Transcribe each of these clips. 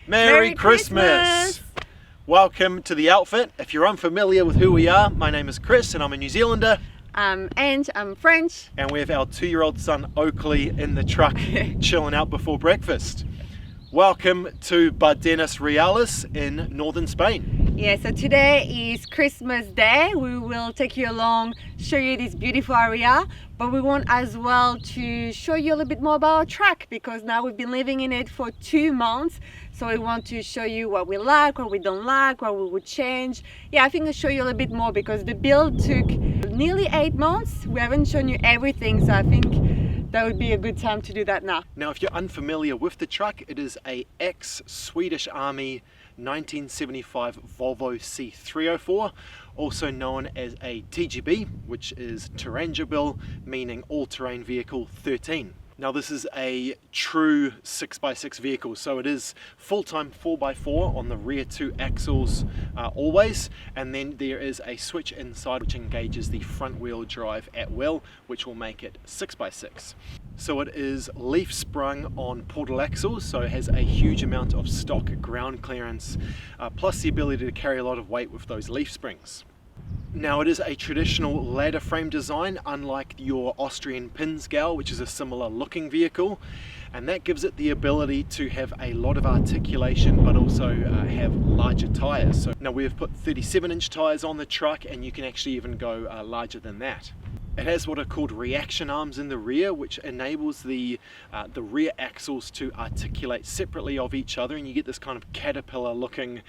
Merry Christmas! Welcome to The Outfit. If you're unfamiliar with who we are, my name is Chris and I'm a New Zealander. And I'm French. And we have our 2-year-old son Oakley in the truck chilling out before breakfast. Welcome to Bardenas Reales in northern Spain. Yeah, so today is Christmas Day. We will take you along, show you this beautiful area, but we want as well to show you a little bit more about our truck because now we've been living in it for 2 months. So we want to show you what we like, what we don't like, what we would change. Yeah, I think I'll show you a little bit more because the build took nearly 8 months. We haven't shown you everything, so I think that would be a good time to do that now. Now, if you're unfamiliar with the truck, it is a ex-Swedish Army 1975 Volvo C304, also known as a TGB, which is Terrängbil, meaning all-terrain vehicle 13. Now this is a true 6x6 vehicle, so it is full-time 4x4 on the rear 2 axles always, and then there is a switch inside which engages the front wheel drive at will, which will make it 6x6. So it is leaf sprung on portal axles, so it has a huge amount of stock ground clearance, plus the ability to carry a lot of weight with those leaf springs. Now it is a traditional ladder frame design, unlike your Austrian Pinzgau, which is a similar looking vehicle, and that gives it the ability to have a lot of articulation but also have larger tyres. So now we have put 37-inch tyres on the truck, and you can actually even go larger than that. It has what are called reaction arms in the rear, which enables the rear axles to articulate separately of each other, and you get this kind of caterpillar looking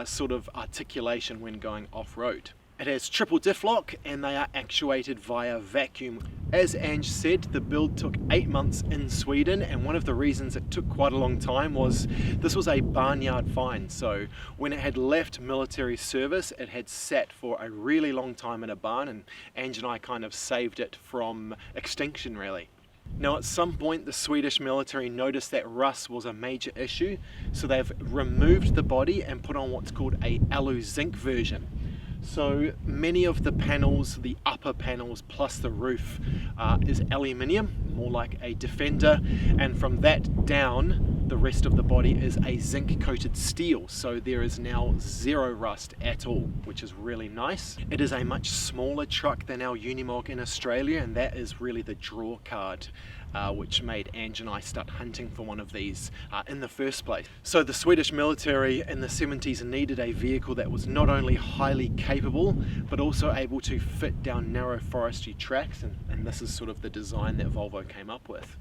sort of articulation when going off-road. It has triple diff lock and they are actuated via vacuum. As Ange said, the build took 8 months in Sweden, and one of the reasons it took quite a long time was this was a barnyard find. So when it had left military service, it had sat for a really long time in a barn, and Ange and I kind of saved it from extinction really. Now at some point the Swedish military noticed that rust was a major issue, so they've removed the body and put on what's called a alu zinc version. So many of the panels, the upper panels plus the roof is aluminium, more like a Defender, and from that down the rest of the body is a zinc coated steel, so there is now zero rust at all, which is really nice. It is a much smaller truck than our Unimog in Australia, and that is really the draw card which made Ange and I start hunting for one of these in the first place. So the Swedish military in the 70s needed a vehicle that was not only highly capable but also able to fit down narrow forestry tracks, and this is sort of the design that Volvo came up with.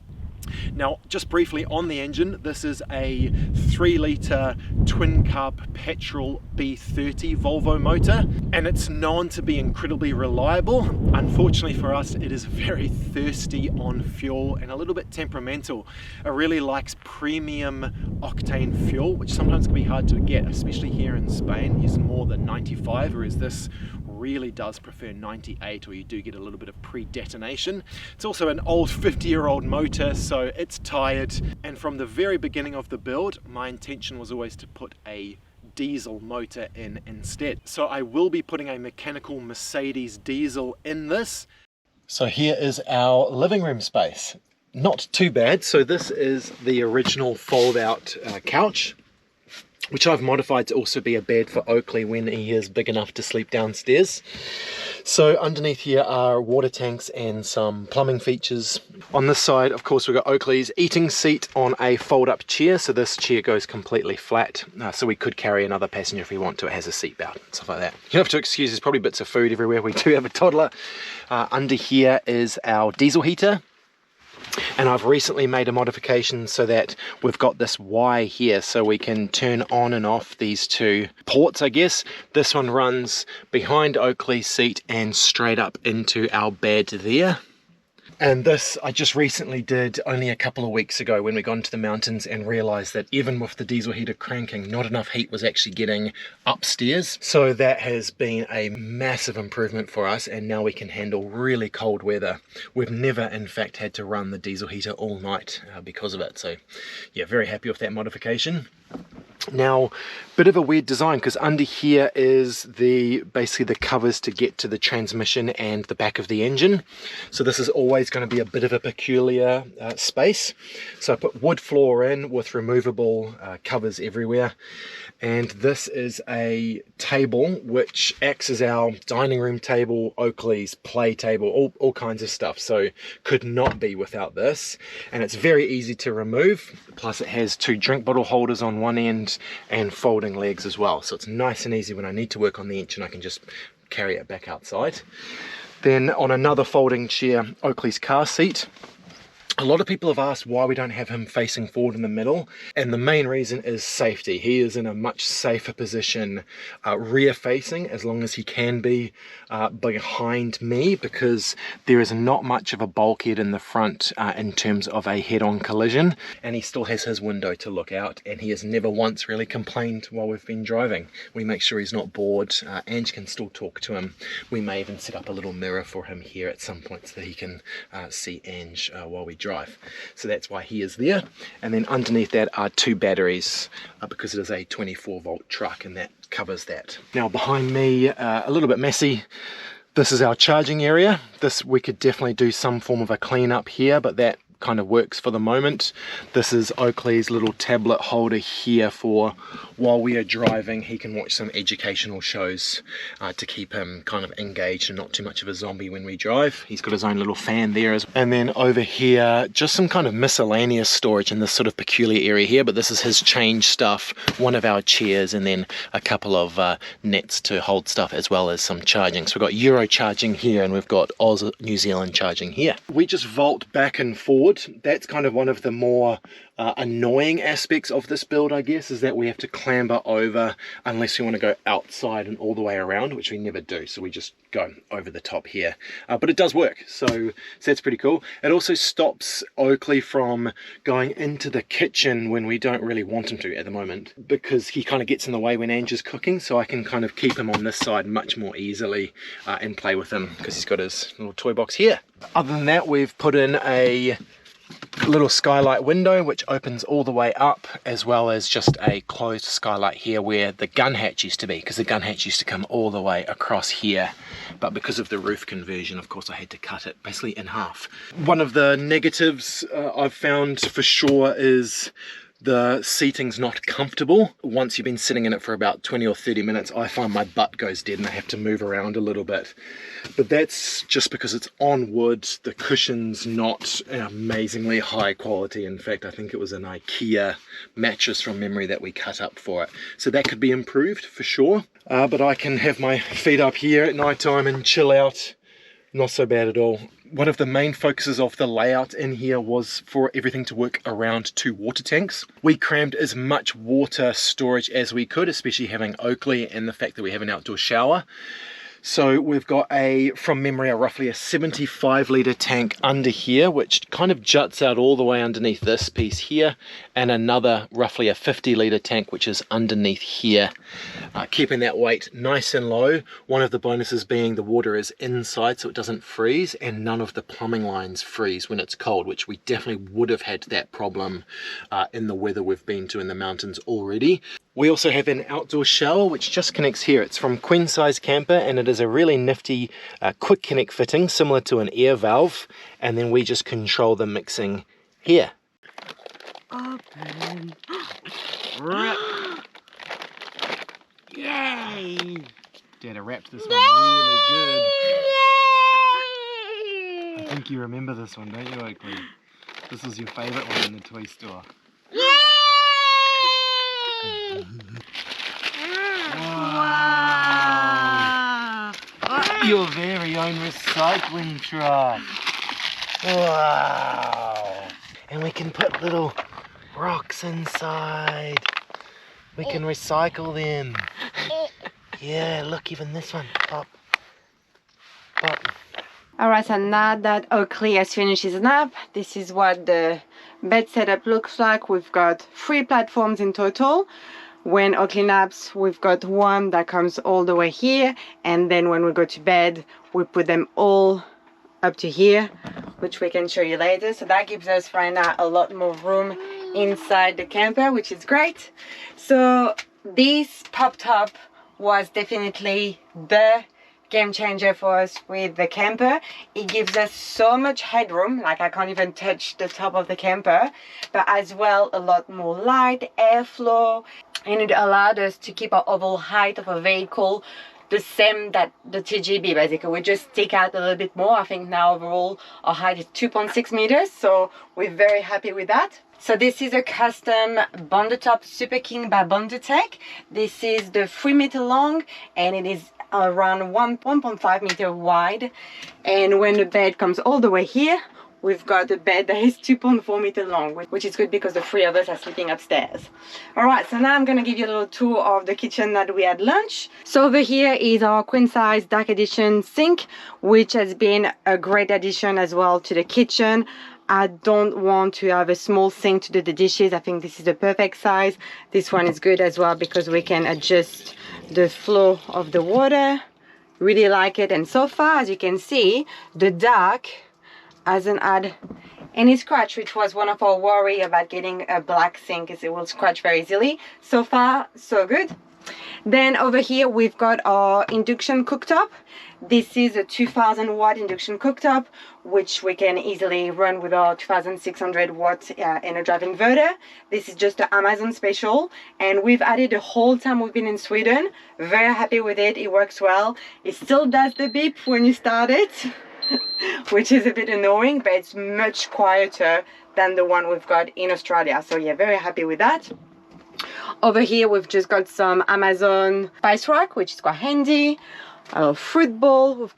Now just briefly on the engine, this is a 3-litre twin carb petrol B30 Volvo motor, and it's known to be incredibly reliable. Unfortunately for us, it is very thirsty on fuel and a little bit temperamental. It really likes premium octane fuel, which sometimes can be hard to get, especially here in Spain, using more than 95, whereas this really does prefer 98, or you do get a little bit of pre-detonation. It's also an old 50-year-old motor, so it's tired, and from the very beginning of the build my intention was always to put a diesel motor in instead. So I will be putting a mechanical Mercedes diesel in this. So here is our living room space. Not too bad. So this is the original fold-out couch, which I've modified to also be a bed for Oakley when he is big enough to sleep downstairs. So underneath here are water tanks and some plumbing features. On this side, of course, we've got Oakley's eating seat on a fold-up chair, so this chair goes completely flat, so we could carry another passenger if we want to. It has a seat belt, stuff like that. You have to excuse, there's probably bits of food everywhere. We do have a toddler. Under here is our diesel heater. And I've recently made a modification so that we've got this Y here, so we can turn on and off these two ports, I guess. This one runs behind Oakley's seat and straight up into our bed there. And this I just recently did only a couple of weeks ago when we got into the mountains and realized that even with the diesel heater cranking, not enough heat was actually getting upstairs. So that has been a massive improvement for us, and now we can handle really cold weather. We've never in fact had to run the diesel heater all night because of it. So yeah, very happy with that modification. Now, bit of a weird design, because under here is basically the covers to get to the transmission and the back of the engine. So this is always going to be a bit of a peculiar space. So I put wood floor in with removable covers everywhere. And this is a table which acts as our dining room table, Oakley's play table, all kinds of stuff. So could not be without this. And it's very easy to remove. Plus it has 2 drink bottle holders on one end and folding legs as well. So it's nice and easy when I need to work on the engine, I can just carry it back outside. Then on another folding chair, Oakley's car seat. A lot of people have asked why we don't have him facing forward in the middle, and the main reason is safety. He is in a much safer position rear facing, as long as he can be behind me, because there is not much of a bulkhead in the front in terms of a head-on collision, and he still has his window to look out, and he has never once really complained while we've been driving. We make sure he's not bored. Ange can still talk to him. We may even set up a little mirror for him here at some point so that he can see Ange while we drive. So that's why he is there. And then underneath that are 2 batteries because it is a 24-volt truck, and that covers that. Now behind me, a little bit messy, this is our charging area. This, we could definitely do some form of a clean up here, but that kind of works for the moment. This is Oakley's little tablet holder here for while we are driving he can watch some educational shows to keep him kind of engaged and not too much of a zombie when we drive. He's got his own little fan there as well. And then over here just some kind of miscellaneous storage in this sort of peculiar area here, but this is his change stuff, one of our chairs, and then a couple of nets to hold stuff, as well as some charging. So we've got Euro charging here and we've got Oz New Zealand charging here. We just vault back and forth. That's kind of one of the more annoying aspects of this build, I guess, is that we have to clamber over unless we want to go outside and all the way around, which we never do. So we just go over the top here, but it does work, so that's pretty cool. It also stops Oakley from going into the kitchen when we don't really want him to at the moment, because he kind of gets in the way when Ange is cooking, so I can kind of keep him on this side much more easily and play with him because he's got his little toy box here. Other than that, we've put in a little skylight window which opens all the way up, as well as just a closed skylight here where the gun hatch used to be, because the gun hatch used to come all the way across here, but because of the roof conversion, of course, I had to cut it basically in half. One of the negatives I've found for sure is the seating's not comfortable. Once you've been sitting in it for about 20 or 30 minutes, I find my butt goes dead and I have to move around a little bit. But that's just because it's on wood. The cushion's not amazingly high quality. In fact, I think it was an IKEA mattress from memory that we cut up for it. So that could be improved for sure. But I can have my feet up here at night time and chill out. Not so bad at all. One of the main focuses of the layout in here was for everything to work around 2 water tanks. We crammed as much water storage as we could, especially having Oakley and the fact that we have an outdoor shower. So we've got from memory, roughly a 75 litre tank under here, which kind of juts out all the way underneath this piece here, and another roughly a 50 litre tank, which is underneath here, keeping that weight nice and low. One of the bonuses being the water is inside, so it doesn't freeze, and none of the plumbing lines freeze when it's cold, which we definitely would have had that problem in the weather we've been to in the mountains already. We also have an outdoor shower which just connects here. It's from Queen Size Camper, and it is a really nifty quick connect fitting similar to an air valve, and then we just control the mixing here. Open. Yay! Dad wrapped this one really good. Yay! I think you remember this one, don't you, Oakley? This was your favourite one in the toy store. Wow! Your very own recycling truck. Wow! And we can put little rocks inside. We can recycle them. Yeah, look, even this one. Pop. Pop. Alright, so now that Oakley has finished his nap, this is what the bed setup looks like. We've got 3 platforms in total. When Oakley naps, we've got one that comes all the way here, and then when we go to bed, we put them all up to here, which we can show you later. So that gives us right now a lot more room inside the camper, which is great. So this pop top was definitely the game changer for us with the camper. It gives us so much headroom, like I can't even touch the top of the camper, but as well a lot more light, airflow, and it allowed us to keep our overall height of a vehicle the same that the TGB. Basically we just stick out a little bit more. I think now overall our height is 2.6 meters, so we're very happy with that. So this is a custom Bondo Top Super King by Bondotech. This is the 3 meter long and it is around 1.5 meter wide, and when the bed comes all the way here, we've got a bed that is 2.4 meter long, which is good because the 3 of us are sleeping upstairs. All right, so now I'm gonna give you a little tour of the kitchen that we had lunch. So over here is our queen size dark edition sink, which has been a great addition as well to the kitchen. I don't want to have a small sink to do the dishes. I think this is the perfect size. This one is good as well because we can adjust the flow of the water. Really like it. And so far, as you can see, the dark hasn't had any scratch, which was one of our worry about getting a black sink, is it will scratch very easily. So far, so good. Then over here, we've got our induction cooktop. This is a 2000 watt induction cooktop, which we can easily run with our 2600 watt inner drive inverter. This is just the Amazon special, and we've added the whole time we've been in Sweden. Very happy with it. It works well. It still does the beep when you start it, which is a bit annoying, but it's much quieter than the one we've got in Australia. So yeah, very happy with that. Over here, we've just got some Amazon spice rack, which is quite handy. A little fruit bowl.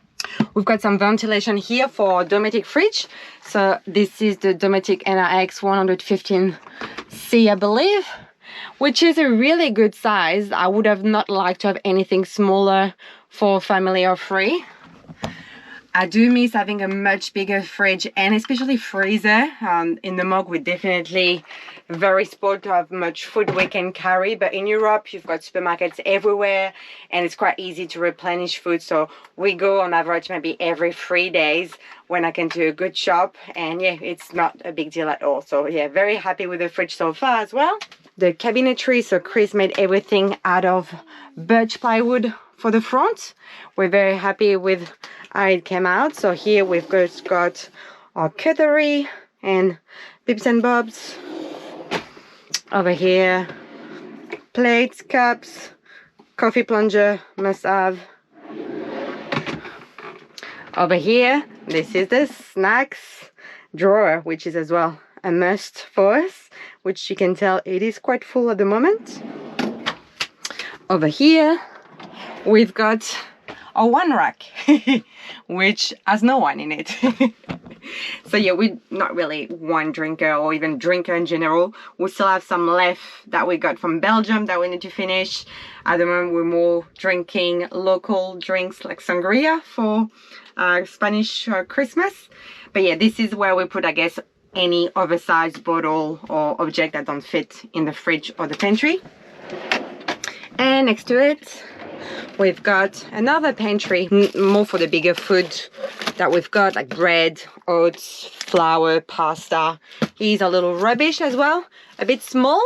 We've got some ventilation here for Dometic fridge. So this is the Dometic NRX 115C, I believe, which is a really good size. I would have not liked to have anything smaller for family of 3. I do miss having a much bigger fridge and especially freezer. In the mug, we're definitely very spoiled to have much food we can carry, but in Europe you've got supermarkets everywhere and it's quite easy to replenish food. So we go on average maybe every 3 days when I can do a good shop, and yeah, it's not a big deal at all. So yeah, very happy with the fridge so far as well. The cabinetry, so Chris made everything out of birch plywood for the front. We're very happy with how it came out. So here we've got our cutlery and bibs and bobs. Over here, plates, cups, coffee plunger, must have. Over here, this is the snacks drawer, which is as well a must for us, which you can tell it is quite full at the moment. Over here, we've got a one rack, which has no one in it. So yeah, we're not really wine drinker or even drinker in general. We still have some left that we got from Belgium that we need to finish. At the moment, we're more drinking local drinks like sangria for Spanish Christmas. But yeah, this is where we put, I guess, any oversized bottle or object that don't fit in the fridge or the pantry. And next to it, we've got another pantry, more for the bigger food that we've got, like bread, oats, flour, pasta. Here's a little rubbish as well, a bit small.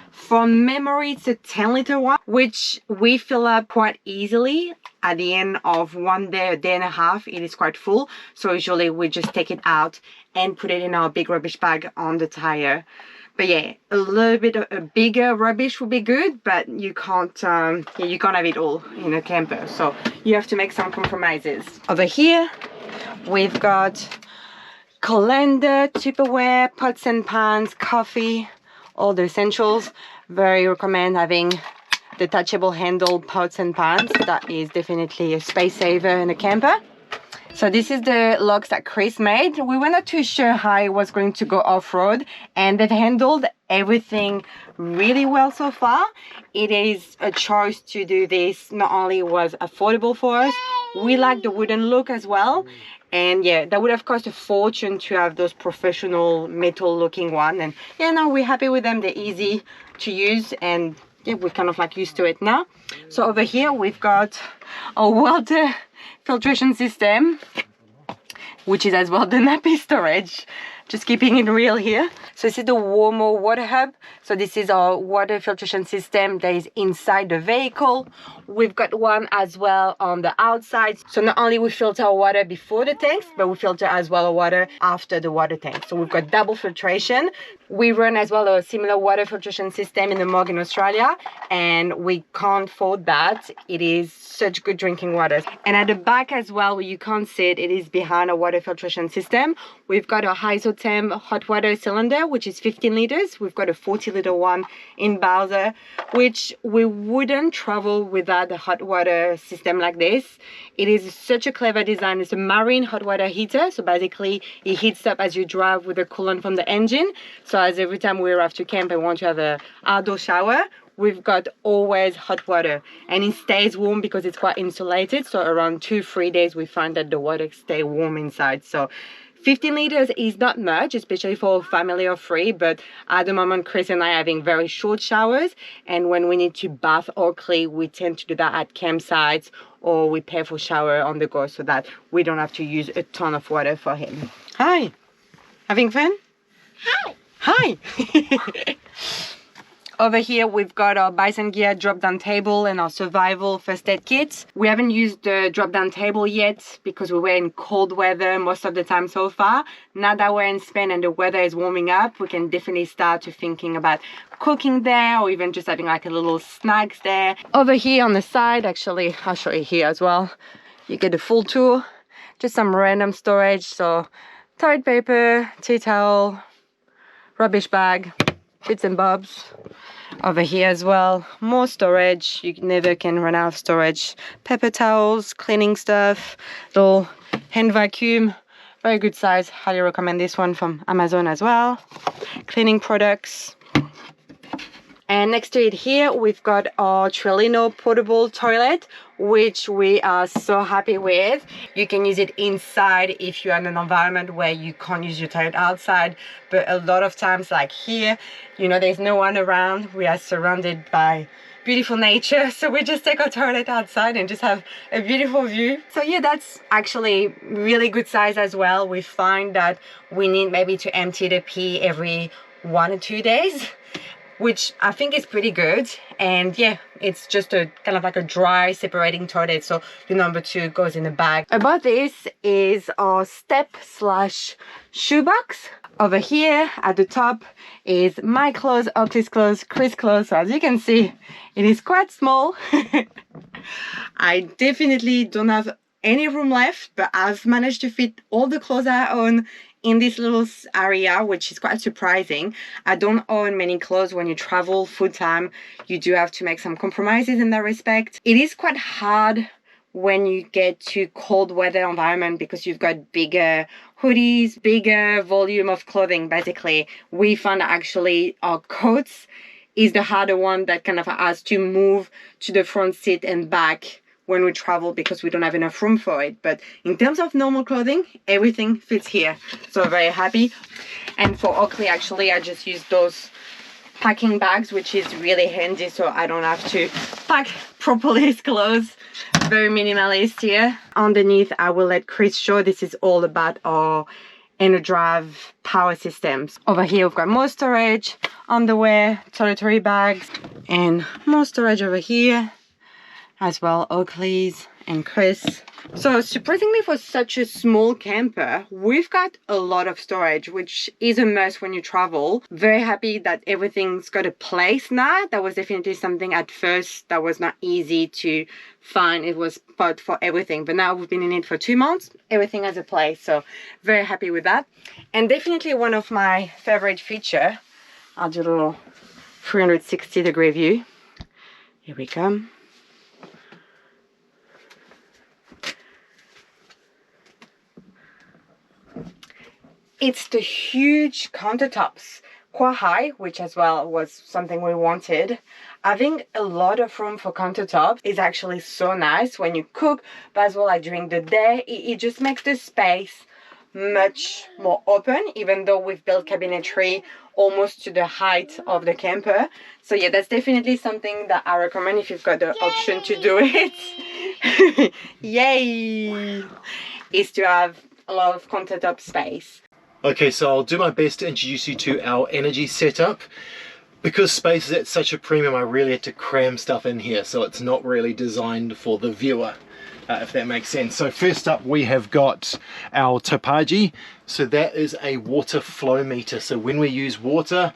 From memory, it's a 10-liter one, which we fill up quite easily. At the end of one day, a day and a half, it is quite full. So usually we just take it out and put it in our big rubbish bag on the tire. But yeah, a little bit of a bigger rubbish would be good, but you can't you can't have it all in a camper, so you have to make some compromises. Over here we've got colander, Tupperware, pots and pans, coffee, all the essentials. Very recommend having detachable handle pots and pans. That is definitely a space saver in a camper. So this is the logs that Chris made. We were not too sure how it was going to go off-road, and they've handled everything really well so far. It is a choice to do this. Not only was affordable for us, we like the wooden look as well. And yeah, that would have cost a fortune to have those professional metal looking one. And yeah, no, we're happy with them. They're easy to use, and yeah, we're kind of like used to it now. So over here we've got a water filtration system, which is as well the Nakie storage. Just keeping it real here. So this is the Womo water hub. So this is our water filtration system that is inside the vehicle. We've got one as well on the outside. So not only we filter our water before the tanks, but we filter as well our water after the water tank. So we've got double filtration. We run as well a similar water filtration system in the Hammock in Australia, and we can't fault that. It is such good drinking water. And at the back as well, where you can't see it, it is behind a water filtration system. We've got a Isotem hot water cylinder, which is 15 liters. We've got a 40-liter one in Bowser, which we wouldn't travel without a hot water system like this. It is such a clever design. It's a marine hot water heater. So basically it heats up as you drive with the coolant from the engine. So as every time we arrive to camp and want to have an outdoor shower, we've got always hot water, and it stays warm because it's quite insulated. So around 2-3 days we find that the water stays warm inside. So 15 liters is not much, especially for a family of 3, but at the moment Chris and I are having very short showers, and when we need to bath or clean, we tend to do that at campsites, or we pay for shower on the go so that we don't have to use a ton of water for him. Hi, having fun? Hi. Hi. Over here we've got our bison gear drop-down table and our survival first aid kit. We haven't used the drop-down table yet because we were in cold weather most of the time so far. Now that we're in Spain and the weather is warming up, we can definitely start to thinking about cooking there, or even just having like a little snacks there. Over here on the side, actually I'll show you here as well, you get a full tour, just some random storage. So toilet paper, tea towel, rubbish bag, bits and bobs. Over here as well, more storage. You never can run out of storage. Paper towels, cleaning stuff, little hand vacuum, very good size. Highly recommend this one from Amazon as well. Cleaning products. And next to it here, we've got our Trellino portable toilet, which we are so happy with. You can use it inside if you're in an environment where you can't use your toilet outside. But a lot of times, like here, you know, there's no one around. We are surrounded by beautiful nature. So we just take our toilet outside and just have a beautiful view. So yeah, that's actually really good size as well. We find that we need maybe to empty the pee every 1 or 2 days, which I think is pretty good. And yeah, it's just a kind of like a dry separating toilet, so your number 2 goes in the bag. Above this is our step/shoebox. Over here at the top is my clothes, Oakley's clothes, Chris' clothes. So as you can see, it is quite small. I definitely don't have any room left, but I've managed to fit all the clothes I own in this little area, which is quite surprising. I don't own many clothes. When you travel full time, you do have to make some compromises in that respect. It is quite hard when you get to cold weather environment because you've got bigger hoodies, bigger volume of clothing. Basically, we found actually our coats is the harder one that kind of has to move to the front seat and back when we travel because we don't have enough room for it. But in terms of normal clothing, everything fits here, so very happy. And for Oakley, actually I just use those packing bags, which is really handy, so I don't have to pack properly his clothes. Very minimalist here. Underneath I will let Chris show. This is all about our EnerDrive power systems. Over here we've got more storage, underwear, toiletry bags, and more storage over here as well, Oakley's and Chris. So surprisingly, for such a small camper, we've got a lot of storage, which is a must when you travel. Very happy that everything's got a place now. That was definitely something at first that was not easy to find. It was spot for everything, but now we've been in it for 2 months, everything has a place, so very happy with that. And definitely one of my favorite feature, I'll do a little 360-degree view. Here we come. It's the huge countertops, quite high, which as well was something we wanted. Having a lot of room for countertops is actually so nice when you cook, but as well like during the day, it just makes the space much more open, even though we've built cabinetry almost to the height of the camper. So yeah, that's definitely something that I recommend if you've got the option to do it. Yay! Is to have a lot of countertop space. Okay, so I'll do my best to introduce you to our energy setup. Because space is at such a premium, I really had to cram stuff in here, so it's not really designed for the viewer, if that makes sense. So first up we have got our Topaji. So that is a water flow meter. So when we use water,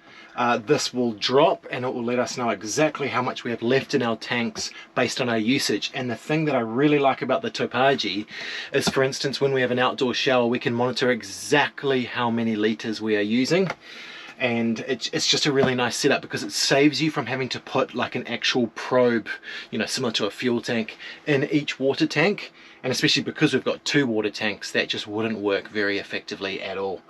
this will drop and it will let us know exactly how much we have left in our tanks based on our usage. And the thing that I really like about the Topaji is, for instance, when we have an outdoor shower, we can monitor exactly how many liters we are using. And it's just a really nice setup because it saves you from having to put like an actual probe, you know, similar to a fuel tank, in each water tank. And especially because we've got 2 water tanks, that just wouldn't work very effectively at all.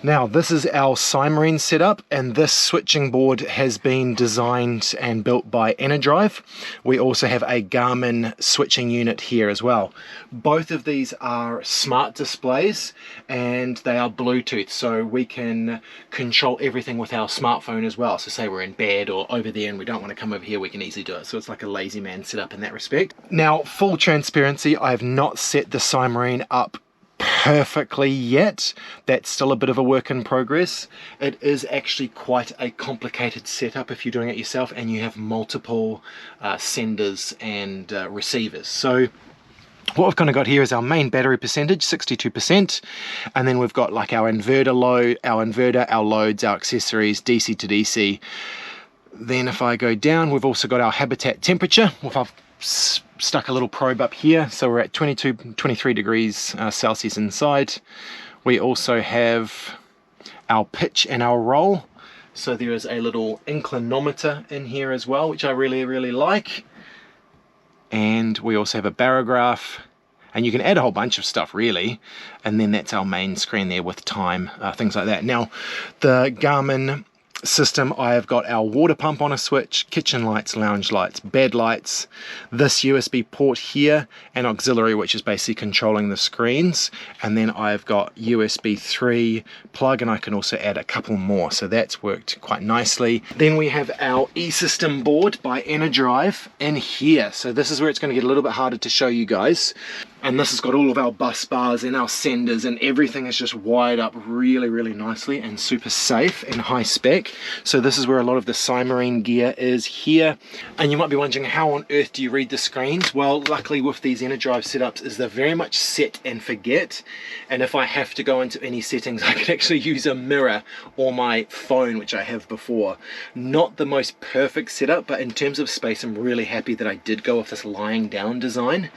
Now this is our Cymarine setup, and this switching board has been designed and built by Enerdrive. We also have a Garmin switching unit here as well. Both of these are smart displays and they are Bluetooth, so we can control everything with our smartphone as well. So say we're in bed or over there and we don't want to come over here, we can easily do it. So it's like a lazy man setup in that respect. Now, full transparency, I have not set the Cymarine up perfectly yet. That's still a bit of a work in progress. It is actually quite a complicated setup if you're doing it yourself and you have multiple senders and receivers. So what we've kind of got here is our main battery percentage, 62%, and then we've got like our inverter load, our loads, our accessories, DC to DC. Then if I go down, we've also got our habitat temperature. I've stuck a little probe up here, so we're at 23 degrees Celsius inside. We also have our pitch and our roll, so there is a little inclinometer in here as well, which I really like. And we also have a barograph, and you can add a whole bunch of stuff really, and then that's our main screen there with time, things like that. Now the Garmin system, I have got our water pump on a switch, kitchen lights, lounge lights, bed lights, this USB port here, and auxiliary, which is basically controlling the screens. And then I've got USB 3 plug, and I can also add a couple more, so that's worked quite nicely. Then we have our eSystem board by Enerdrive in here, so this is where it's going to get a little bit harder to show you guys. And this has got all of our bus bars and our senders, and everything is just wired up really nicely and super safe and high spec. So this is where a lot of the Cymarine gear is here. And you might be wondering, how on earth do you read the screens? Well, luckily with these Enerdrive setups is they're very much set and forget. And if I have to go into any settings, I can actually use a mirror or my phone, which I have before. Not the most perfect setup, but in terms of space, I'm really happy that I did go with this lying down design.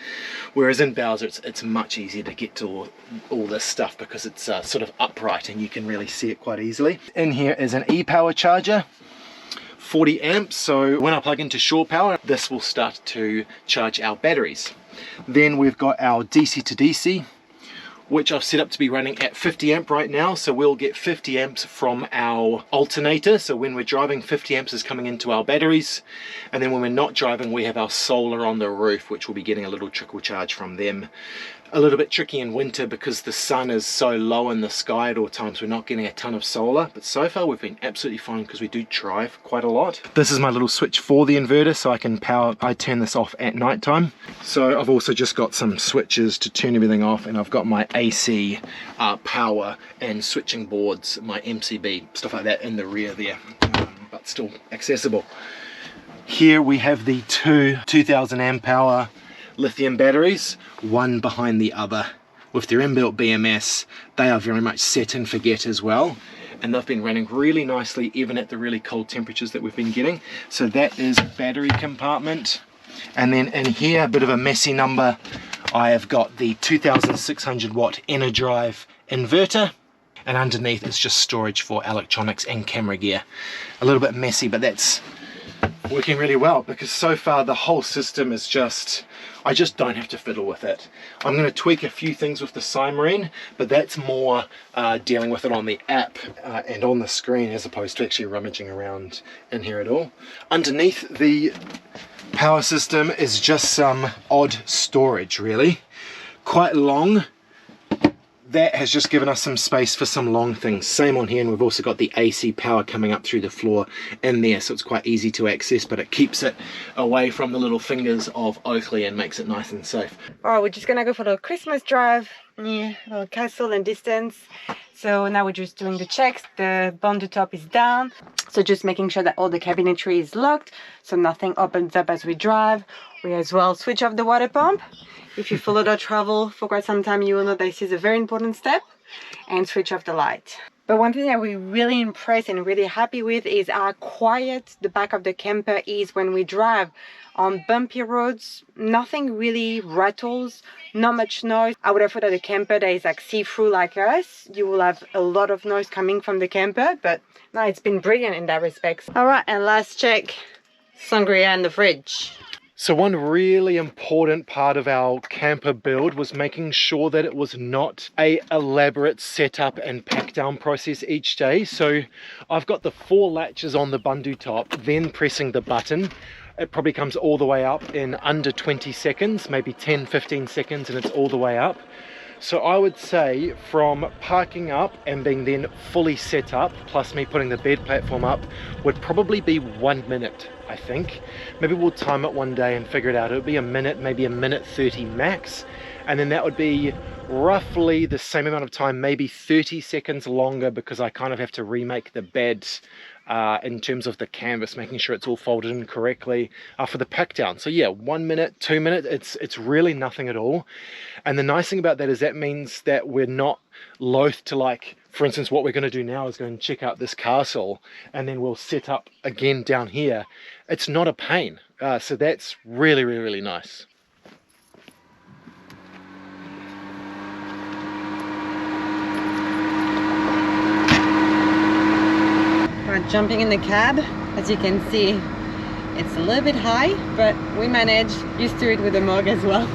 Whereas in Bowser, it's much easier to get to all this stuff because it's sort of upright and you can really see it quite easily. In here is an e-power charger, 40 amps, so when I plug into shore power, this will start to charge our batteries. Then we've got our DC to DC, which I've set up to be running at 50 amp right now, so we'll get 50 amps from our alternator. So when we're driving, 50 amps is coming into our batteries, and then when we're not driving, we have our solar on the roof, which will be getting a little trickle charge from them. A little bit tricky in winter because the sun is so low in the sky at all times, we're not getting a ton of solar, but so far we've been absolutely fine because we do drive quite a lot. This is my little switch for the inverter, so I turn this off at night time. So I've also just got some switches to turn everything off, and I've got my AC power and switching boards, my MCB, stuff like that in the rear there, but still accessible. Here we have the two 2000 amp hour lithium batteries, one behind the other. With their inbuilt BMS, they are very much set and forget as well, and they've been running really nicely even at the really cold temperatures that we've been getting. So that is battery compartment. And then in here, a bit of a messy number, I have got the 2600 watt Enerdrive inverter, and underneath is just storage for electronics and camera gear. A little bit messy, but that's working really well because so far the whole system is just, I just don't have to fiddle with it. I'm going to tweak a few things with the Cymarine, but that's more dealing with it on the app and on the screen as opposed to actually rummaging around in here at all. Underneath the power system is just some odd storage really. Quite long, that has just given us some space for some long things. Same on here, and we've also got the AC power coming up through the floor in there, so it's quite easy to access, but it keeps it away from the little fingers of Oakley and makes it nice and safe. Alright, we're just gonna go for the Christmas drive near the castle and distance. So now we're just doing the checks. The bundle top is down, so just making sure that all the cabinetry is locked so nothing opens up as we drive. We as well switch off the water pump. If you followed our travel for quite some time, you will know this is a very important step. And switch off the light. But one thing that we're really impressed and really happy with is how quiet the back of the camper is when we drive. On bumpy roads, nothing really rattles, not much noise. I would have thought that a camper that is like see-through like us, you will have a lot of noise coming from the camper, but no, it's been brilliant in that respect. All right, and last check, sangria in the fridge. So one really important part of our camper build was making sure that it was not a elaborate setup and pack down process each day. So I've got the 4 latches on the bundu top, then pressing the button. It probably comes all the way up in under 20 seconds, maybe 10-15 seconds, and it's all the way up. So I would say from parking up and being then fully set up, plus me putting the bed platform up, would probably be 1 minute, I think. Maybe we'll time it one day and figure it out. It would be a minute, maybe a minute 30 max. And then that would be roughly the same amount of time, maybe 30 seconds longer, because I kind of have to remake the bed in terms of the canvas, making sure it's all folded in correctly for the pack down. So yeah, 1 minute, 2 minutes, it's really nothing at all. And the nice thing about that is that means that we're not loath to, like, for instance, what we're going to do now is go and check out this castle, and then we'll set up again down here. It's not a pain. So that's really, really, really nice. Jumping in the cab, as you can see, it's a little bit high, but we managed, used to it with the mug as well.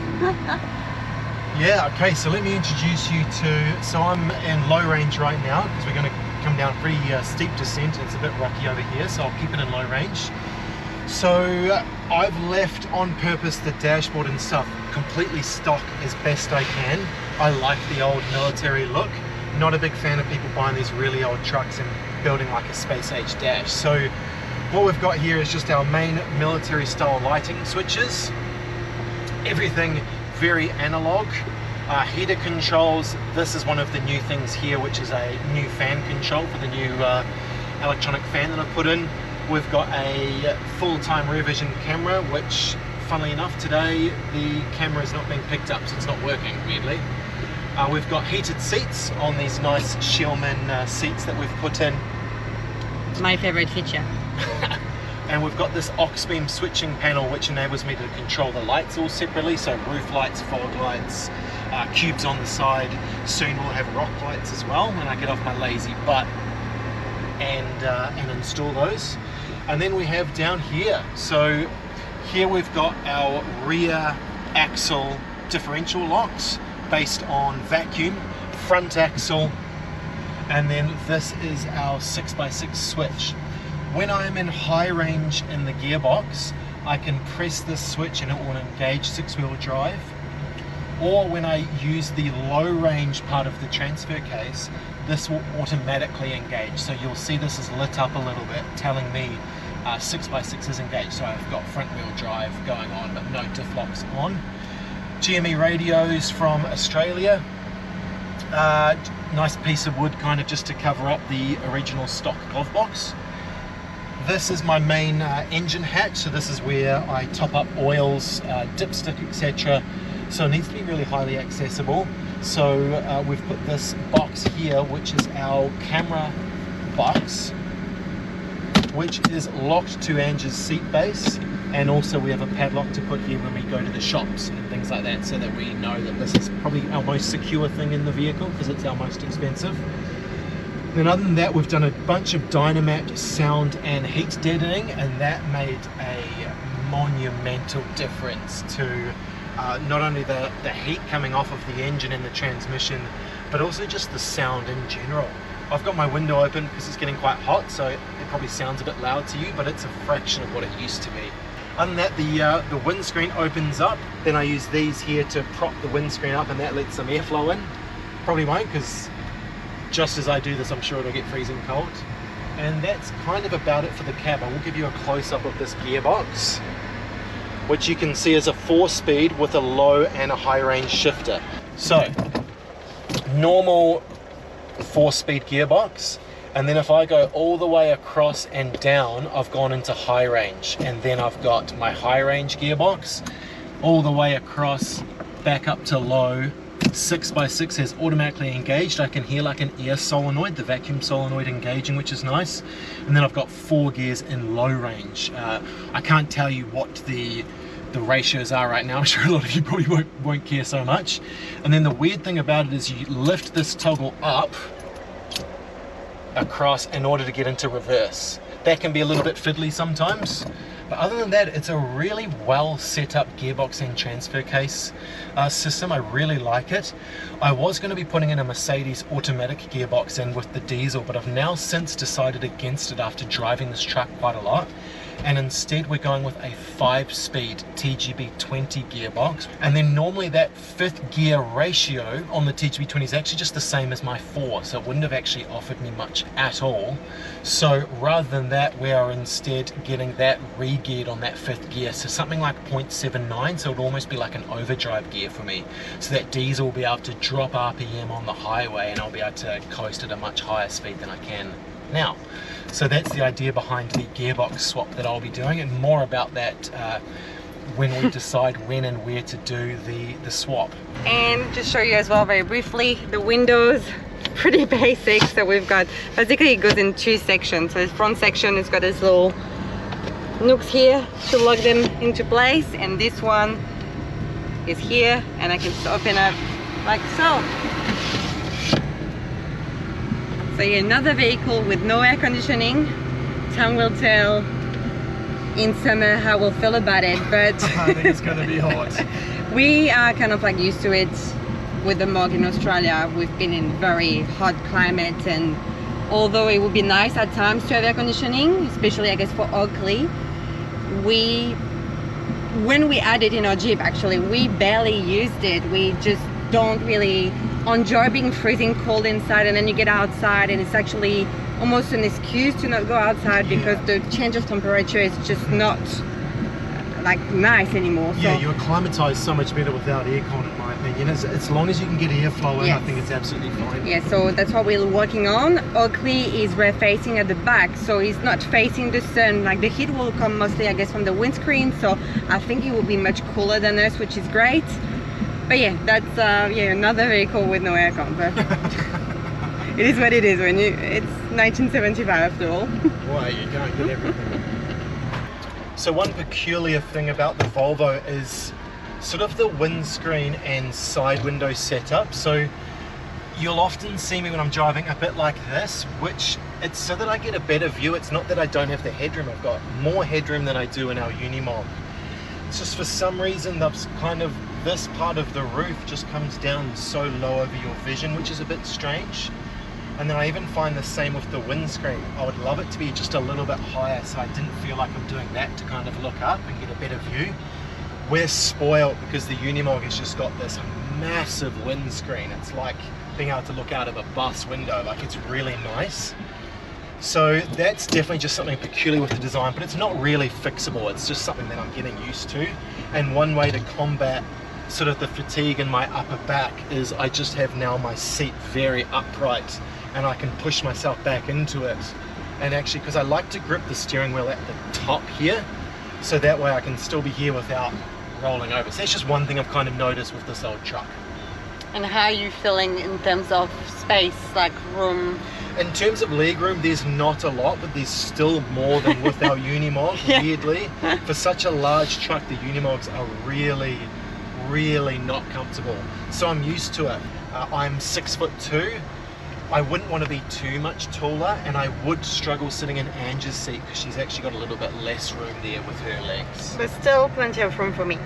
Yeah, okay, so let me introduce you to, so I'm in low range right now because we're going to come down a pretty steep descent, and it's a bit rocky over here, so I'll keep it in low range. So I've left on purpose the dashboard and stuff completely stock as best I can. I like the old military look. Not a big fan of people buying these really old trucks and building like a space age dash. So what we've got here is just our main military style lighting switches. Everything very analog. Heater controls. This is one of the new things here, which is a new fan control for the new electronic fan that I've put in. We've got a full-time rear vision camera, which funnily enough today the camera is not being picked up, so it's not working weirdly. We've got heated seats on these nice Shellman seats that we've put in. My favorite feature. And we've got this aux beam switching panel, which enables me to control the lights all separately, so roof lights, fog lights, cubes on the side. Soon we'll have rock lights as well when I get off my lazy butt and install those. And then we have down here, so here we've got our rear axle differential locks based on vacuum, front axle, and then this is our 6x6 switch. When I'm in high range in the gearbox, I can press this switch and it will engage 6-wheel drive. Or when I use the low range part of the transfer case, this will automatically engage. So you'll see this is lit up a little bit, telling me 6x6 is engaged. So I've got front wheel drive going on, but no diff locks on. GME radios from Australia. Nice piece of wood kind of just to cover up the original stock glove box. This is my main engine hatch, so this is where I top up oils, dipstick, etc. So it needs to be really highly accessible. So we've put this box here, which is our camera box, which is locked to Ange's seat base, and also we have a padlock to put here when we go to the shops and things like that, so that we know that this is probably our most secure thing in the vehicle because it's our most expensive. Then other than that, we've done a bunch of Dynamat sound and heat deadening, and that made a monumental difference to not only the heat coming off of the engine and the transmission, but also just the sound in general. I've got my window open because it's getting quite hot, so it probably sounds a bit loud to you, but it's a fraction of what it used to be. Other than that, the windscreen opens up, then I use these here to prop the windscreen up, and that lets some airflow in. Probably won't, because just as I do this, I'm sure it'll get freezing cold. And that's kind of about it for the cab. I will give you a close-up of this gearbox, which you can see is a 4-speed with a low and a high range shifter. So, normal 4-speed gearbox, and then if I go all the way across and down, I've gone into high range, and then I've got my high range gearbox all the way across, back up to low. 6x6 has automatically engaged. I can hear like an air solenoid, the vacuum solenoid engaging, which is nice. And then I've got 4 gears in low range. I can't tell you what the ratios are right now. I'm sure a lot of you probably won't care so much. And then the weird thing about it is you lift this toggle up across in order to get into reverse. That can be a little bit fiddly sometimes. But other than that, it's a really well set up gearbox and transfer case system. I really like it. I was going to be putting in a Mercedes automatic gearbox in with the diesel, but I've now since decided against it after driving this truck quite a lot. And instead we're going with a 5-speed TGB 20 gearbox. And then normally that 5th gear ratio on the TGB 20 is actually just the same as my 4, so it wouldn't have actually offered me much at all. So rather than that, we are instead getting that re-geared on that 5th gear, so something like 0.79, so it would almost be like an overdrive gear for me. So that diesel will be able to drop RPM on the highway, and I'll be able to coast at a much higher speed than I can now. So that's the idea behind the gearbox swap that I'll be doing, and more about that when we decide when and where to do the swap. And just show you as well very briefly, the windows, pretty basic. So we've got, basically it goes in 2 sections. So the front section has got this little nooks here to lock them into place, and this one is here, and I can just open up like so. So yeah, another vehicle with no air conditioning. Time will tell in summer how we'll feel about it, but I think it's going to be hot. We are kind of like used to it with the Mog in Australia. We've been in very hot climate, and although it would be nice at times to have air conditioning, especially I guess for Oakley, when we had it in our Jeep, actually we barely used it. We just don't really enjoy being freezing cold inside, and then you get outside and it's actually almost an excuse to not go outside because the change of temperature is just not like nice anymore. Yeah, you acclimatise so much better without aircon, in my opinion. As long as you can get airflow in, yes. I think it's absolutely fine. Yeah, so that's what we're working on. Oakley is rear facing at the back, so he's not facing the sun. Like the heat will come mostly I guess from the windscreen, so I think it will be much cooler than us, which is great. But yeah, that's yeah, another vehicle with no aircon, but it is what it is when it's 1975 after all. Well, you can't get everything. So one peculiar thing about the Volvo is sort of the windscreen and side window setup. So you'll often see me when I'm driving a bit like this, which it's so that I get a better view. It's not that I don't have the headroom. I've got more headroom than I do in our Unimog. It's just for some reason that's kind of, this part of the roof just comes down so low over your vision, which is a bit strange. And then I even find the same with the windscreen. I would love it to be just a little bit higher, so I didn't feel like I'm doing that to kind of look up and get a better view. We're spoiled because the Unimog has just got this massive windscreen. It's like being able to look out of a bus window. Like, it's really nice. So that's definitely just something peculiar with the design, but it's not really fixable. It's just something that I'm getting used to. And one way to combat sort of the fatigue in my upper back is I just have now my seat very upright, and I can push myself back into it. And actually, because I like to grip the steering wheel at the top here, so that way I can still be here without rolling over. So that's just one thing I've kind of noticed with this old truck. And how are you feeling in terms of space, like room? In terms of legroom, there's not a lot, but there's still more than with our Unimog, yeah. Weirdly. For such a large truck, the Unimogs are really not comfortable. So I'm used to it. I'm 6'2". I wouldn't want to be too much taller, and I would struggle sitting in Angie's seat because she's actually got a little bit less room there with her legs. But still plenty of room for me.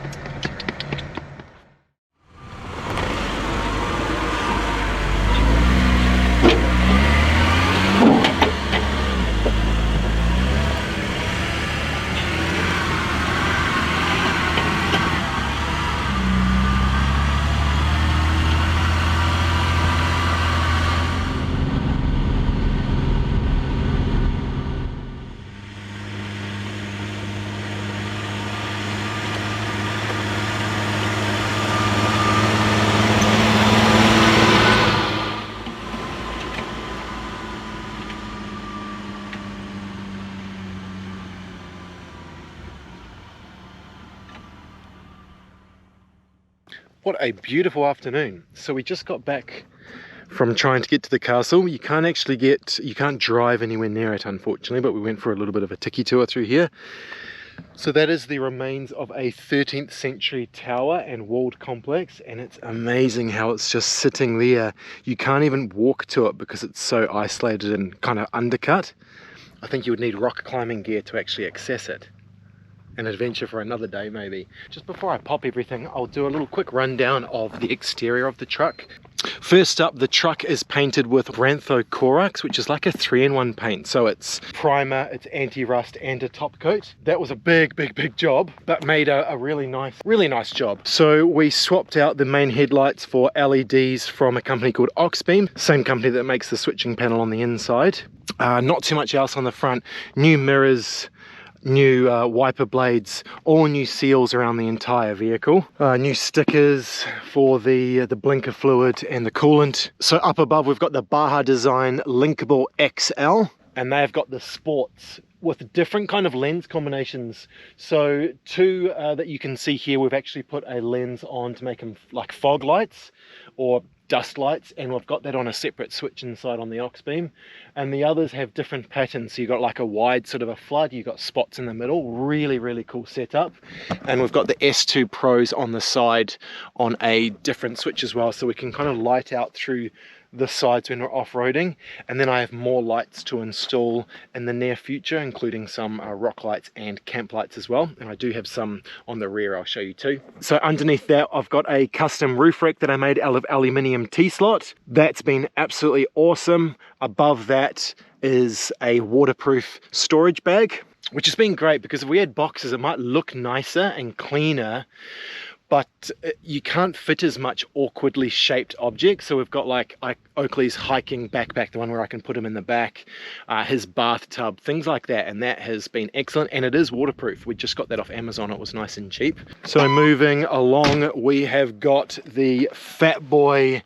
What a beautiful afternoon. So we just got back from trying to get to the castle. You can't drive anywhere near it, unfortunately, but we went for a little bit of a tiki tour through here. So that is the remains of a 13th century tower and walled complex, and it's amazing how it's just sitting there. You can't even walk to it because it's so isolated and kind of undercut. I think you would need rock climbing gear to actually access it. An adventure for another day maybe. Just before I pop everything, I'll do a little quick rundown of the exterior of the truck. First up, the truck is painted with Rantho Corax, which is like a 3-in-1 paint. So it's primer, it's anti-rust, and a top coat. That was a big job, but made a really nice job. So we swapped out the main headlights for LEDs from a company called Oxbeam, same company that makes the switching panel on the inside. Not too much else on the front. New mirrors, new wiper blades, all new seals around the entire vehicle, new stickers for the blinker fluid and the coolant. So up above we've got the Baja Design Linkable XL, and they've got the sports with different kind of lens combinations. So two that you can see here, we've actually put a lens on to make them like fog lights or dust lights, and we've got that on a separate switch inside on the Oxbeam. And the others have different patterns. So you've got like a wide sort of a flood, you've got spots in the middle, really cool setup. And we've got the S2 Pros on the side on a different switch as well, so we can kind of light out through the sides when we're off-roading. And then I have more lights to install in the near future, including some rock lights and camp lights as well, and I do have some on the rear I'll show you too. So underneath that I've got a custom roof rack that I made out of aluminium T-slot. That's been absolutely awesome. Above that is a waterproof storage bag, which has been great because if we had boxes it might look nicer and cleaner, but you can't fit as much awkwardly shaped objects. So we've got like Oakley's hiking backpack, the one where I can put him in the back, his bathtub, things like that, and that has been excellent, and it is waterproof. We just got that off Amazon, it was nice and cheap. So moving along, we have got the Fat Boy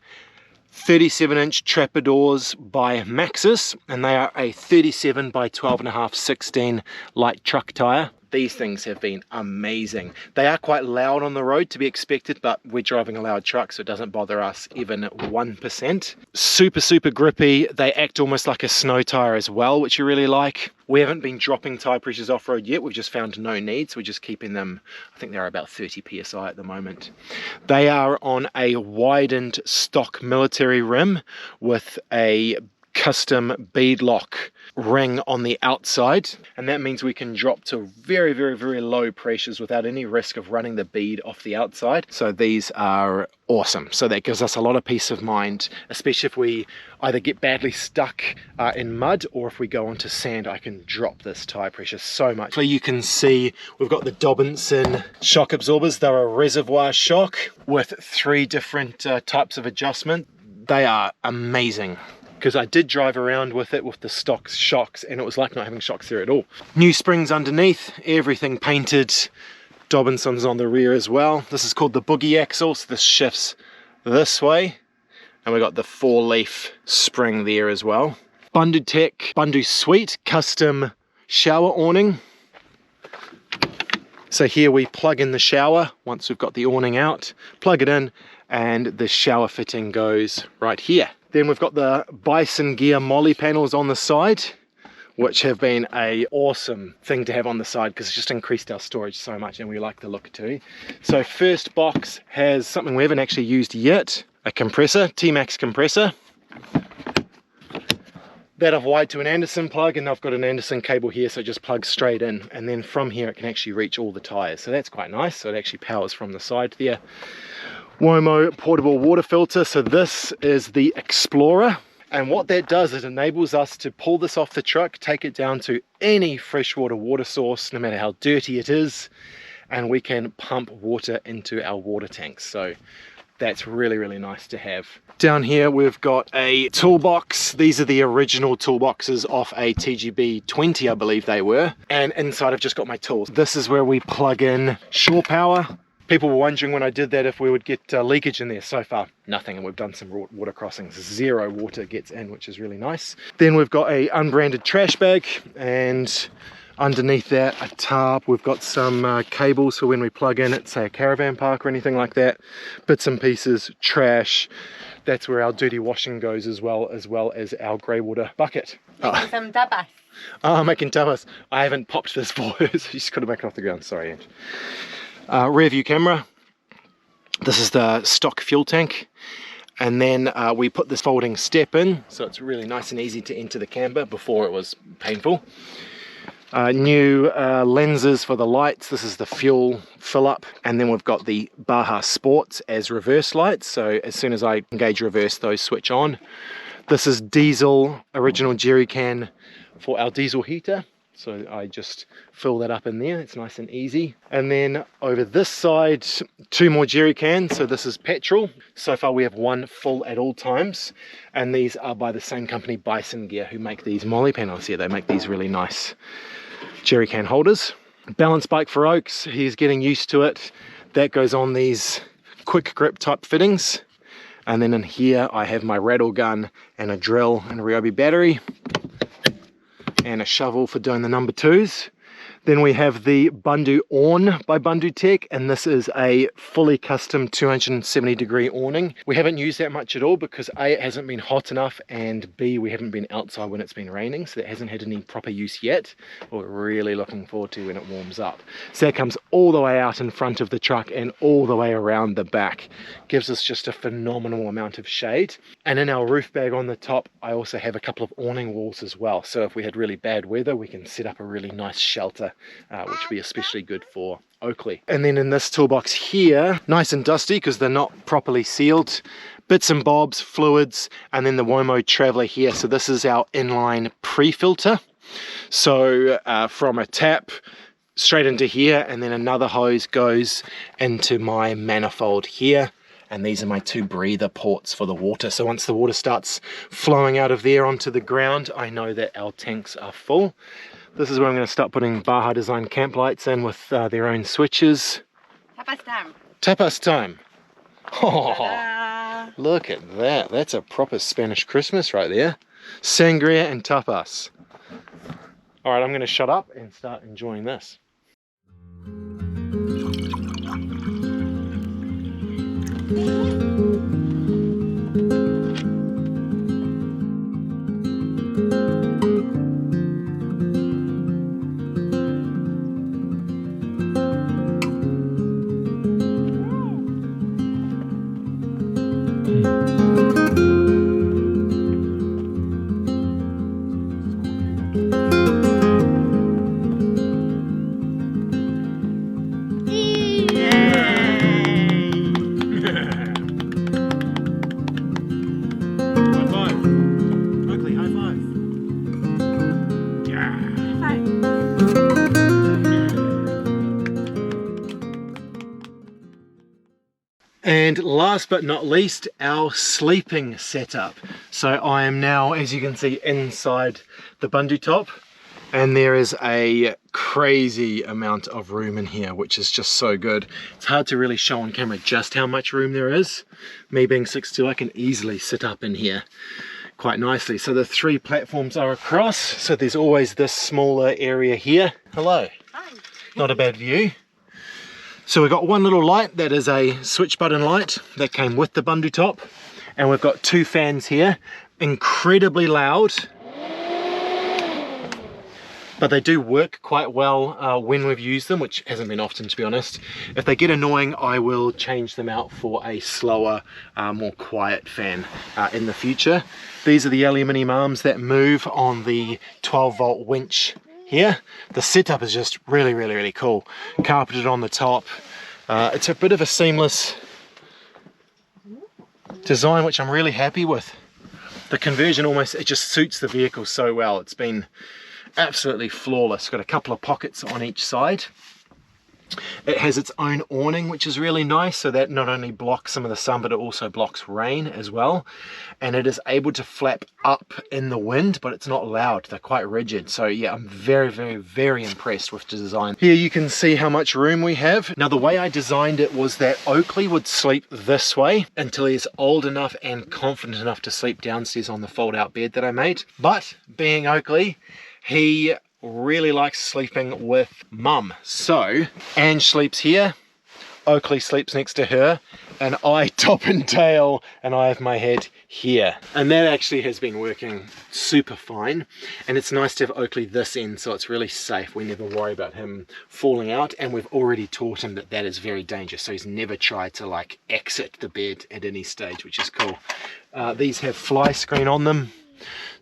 37-inch trapdoors by Maxxis, and they are a 37 by 12.5 16 light truck tire. These things have been amazing. They are quite loud on the road, to be expected, but we're driving a loud truck, so it doesn't bother us even 1%. Super grippy. They act almost like a snow tire as well, which you really like. We haven't been dropping tire pressures off-road yet. We've just found no need, so we're just keeping them, I think they're about 30 psi at the moment. They are on a widened stock military rim with a custom bead lock ring on the outside, and that means we can drop to very low pressures without any risk of running the bead off the outside. So these are awesome. So that gives us a lot of peace of mind, especially if we either get badly stuck in mud, or if we go onto sand. I can drop this tire pressure so much. So you can see we've got the Dobinson shock absorbers. They're a reservoir shock with 3 different types of adjustment. They are amazing, because I did drive around with it with the stock shocks, and it was like not having shocks there at all. New springs underneath, everything painted. Dobinson's on the rear as well. This is called the Boogie Axle, so this shifts this way, and we got the 4-leaf spring there as well. Bundu Tech, Bundu Suite, custom shower awning. So here we plug in the shower once we've got the awning out, plug it in, and the shower fitting goes right here. Then we've got the Bison Gear Molly panels on the side, which have been an awesome thing to have on the side because it's just increased our storage so much, and we like the look too. So first box has something we haven't actually used yet, a compressor, T-Max compressor. That I've wired to an Anderson plug, and I've got an Anderson cable here, so it just plugs straight in, and then from here it can actually reach all the tires, so that's quite nice. So it actually powers from the side there. Womo portable water filter. So this is the Explorer, and what that does is it enables us to pull this off the truck, take it down to any freshwater water source, no matter how dirty it is, and we can pump water into our water tanks. So that's really nice to have. Down here we've got a toolbox. These are the original toolboxes off a TGB 20, I believe they were, and inside I've just got my tools. This is where we plug in shore power. People were wondering when I did that if we would get leakage in there. So far, nothing, and we've done some water crossings. 0 water gets in, which is really nice. Then we've got a unbranded trash bag, and Underneath that, a tarp. We've got some cables for when we plug in at, say, a caravan park or anything like that. Bits and pieces, trash. That's where our dirty washing goes, as well as our grey water bucket. Making some tapas. Oh, making tapas. I haven't popped this for her, so she's got to make it off the ground. Sorry, Ange. Rear view camera. This is the stock fuel tank. And then we put this folding step in, so it's really nice and easy to enter the camper. Before it was painful. New lenses for the lights. This is the fuel fill up, and then we've got the Baja Sports as reverse lights, so as soon as I engage reverse, those switch on. This is diesel, original jerry can for our diesel heater, so I just fill that up in there. It's nice and easy. And then over this side, 2 more jerry cans. So this is petrol. So far we have 1 full at all times, and these are by the same company, Bison Gear, who make these molly panels here. They make these really nice jerry can holders. Balance bike for Oaks, he's getting used to it. That goes on these quick grip type fittings. And then in here I have my rattle gun and a drill and a Ryobi battery and a shovel for doing the number 2s. Then we have the Bundu Awn by Bundu Tech, and this is a fully custom 270 degree awning. We haven't used that much at all because A, it hasn't been hot enough, and B, we haven't been outside when it's been raining, so that hasn't had any proper use yet. But we're really looking forward to when it warms up. So that comes all the way out in front of the truck and all the way around the back. Gives us just a phenomenal amount of shade. And in our roof bag on the top, I also have a couple of awning walls as well. So if we had really bad weather, we can set up a really nice shelter, which will be especially good for Oakley. And then in this toolbox here, nice and dusty because they're not properly sealed, bits and bobs, fluids, and then the Womo Traveller here. So this is our inline pre-filter. So from a tap straight into here, and then another hose goes into my manifold here. And these are my 2 breather ports for the water. So once the water starts flowing out of there onto the ground, I know that our tanks are full. This is where I'm going to start putting Baja Design camp lights in with their own switches. Tapas time. Tapas time. Oh, look at that. That's a proper Spanish Christmas right there. Sangria and tapas. All right, I'm going to shut up and start enjoying this. And last but not least, our sleeping setup. So I am now, as you can see, inside the Bundu top, and there is a crazy amount of room in here, which is just so good. It's hard to really show on camera just how much room there is. Me being 6'2", I can easily sit up in here quite nicely. So the 3 platforms are across, so there's always this smaller area here. Hello. Hi. Not a bad view. So we've got 1 little light that is a switch button light that came with the Bundu top, and we've got 2 fans here, incredibly loud, but they do work quite well when we've used them, which hasn't been often, to be honest. If they get annoying, I will change them out for a slower, more quiet fan in the future. These are the aluminium arms that move on the 12-volt winch here. The setup is just really cool. Carpeted on the top. It's a bit of a seamless design, which I'm really happy with. The conversion almost, it just suits the vehicle so well. It's been absolutely flawless. Got a couple of pockets on each side. It has its own awning, which is really nice, so that not only blocks some of the sun, but it also blocks rain as well. And it is able to flap up in the wind, but it's not loud. They're quite rigid. So yeah, I'm very impressed with the design. Here you can see how much room we have. Now the way I designed it was that Oakley would sleep this way until he's old enough and confident enough to sleep downstairs on the fold out bed that I made. But being Oakley, he really likes sleeping with mum. So Ange sleeps here, Oakley sleeps next to her, and I top and tail, and I have my head here. And that actually has been working super fine. And it's nice to have Oakley this end, so it's really safe. We never worry about him falling out, and we've already taught him that that is very dangerous. So he's never tried to like exit the bed at any stage, which is cool. These have fly screen on them.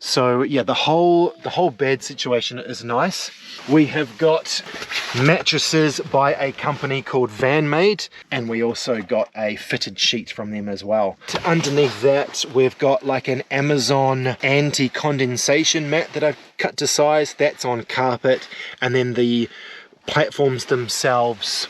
So yeah, the whole bed situation is nice. We have got mattresses by a company called VanMade, and we also got a fitted sheet from them as well. Underneath that, we've got like an Amazon anti-condensation mat that I've cut to size. That's on carpet, and then the platforms themselves,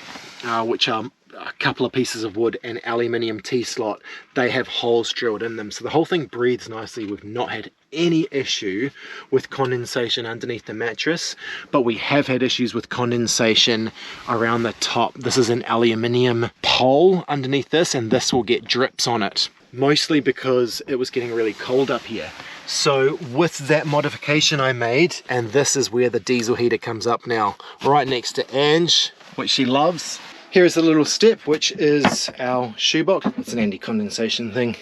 which are a couple of pieces of wood and aluminium T-slot, they have holes drilled in them, so the whole thing breathes nicely. We've not had any issue with condensation underneath the mattress, but we have had issues with condensation around the top. This is an aluminium pole underneath this, and this will get drips on it, mostly because it was getting really cold up here. So with that modification I made, and this is where the diesel heater comes up now, right next to Ange, which she loves. Here's a little step, which is our shoebox. It's an anti-condensation thing,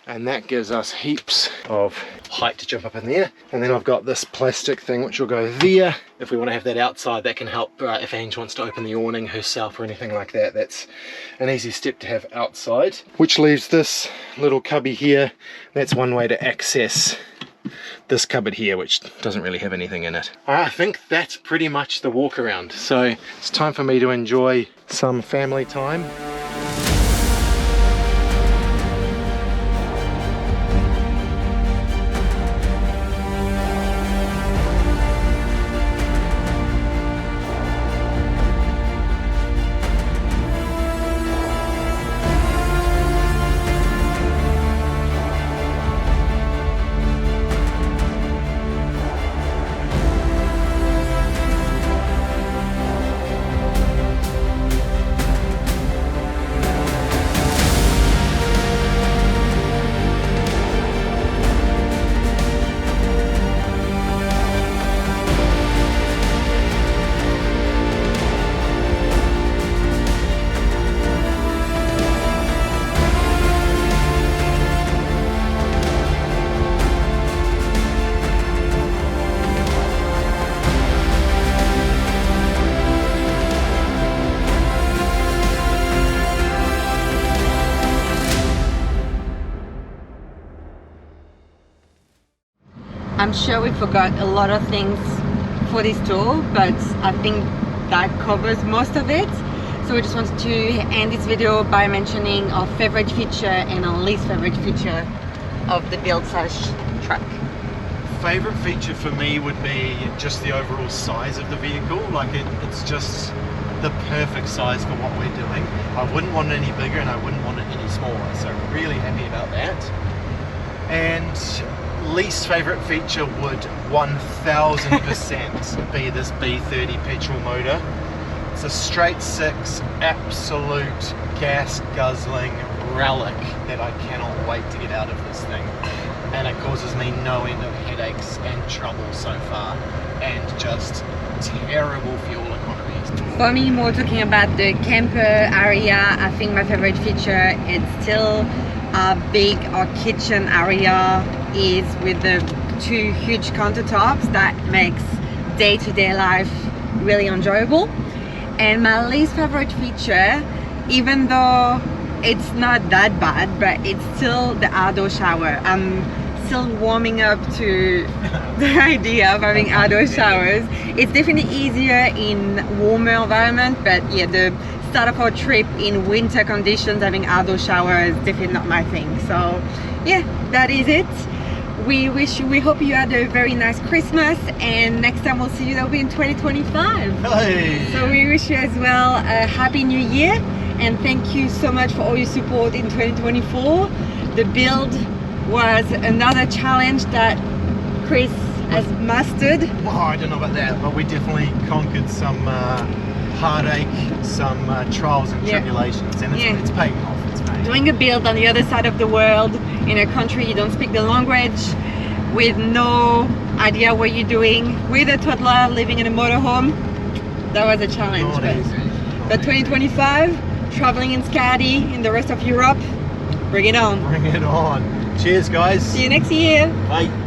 and that gives us heaps of height to jump up in there. And then I've got this plastic thing which will go there. If we want to have that outside, that can help if Ange wants to open the awning herself or anything like that. That's an easy step to have outside, which leaves this little cubby here. That's one way to access this cupboard here, which doesn't really have anything in it. I think that's pretty much the walk around. So it's time for me to enjoy some family time. I'm sure we forgot a lot of things for this tour, but I think that covers most of it. So we just wanted to end this video by mentioning our favorite feature and our least favorite feature of the build / truck. Favorite feature for me would be just the overall size of the vehicle. Like it's just the perfect size for what we're doing. I wouldn't want it any bigger, and I wouldn't want it any smaller, so really happy about that. And least favorite feature would 1000% be this B30 petrol motor. It's a straight 6 absolute gas guzzling relic that I cannot wait to get out of this thing, and it causes me no end of headaches and trouble so far, and just terrible fuel economy. For me, more talking about the camper area, I think my favorite feature is still how big our kitchen area is with the 2 huge countertops. That makes day-to-day life really enjoyable. And my least favorite feature, even though it's not that bad, but it's still the outdoor shower. I'm still warming up to the idea of having outdoor showers. It's definitely easier in warmer environment, but yeah, the start of our trip in winter conditions, having outdoor shower is definitely not my thing. So yeah, that is it. We hope you had a very nice Christmas, and next time we'll see you, that'll be in 2025. Hey. So we wish you as well a happy new year, and thank you so much for all your support in 2024. The build was another challenge that Chris has mastered. Oh, I don't know about that, but we definitely conquered some heartache, some trials and tribulations, and it's paying off. Doing a build on the other side of the world in a country you don't speak the language, with no idea what you're doing with a toddler living in a motorhome, that was a challenge. But 2025, traveling in Scadi in the rest of Europe, bring it on. Bring it on. Cheers, guys. See you next year. Bye.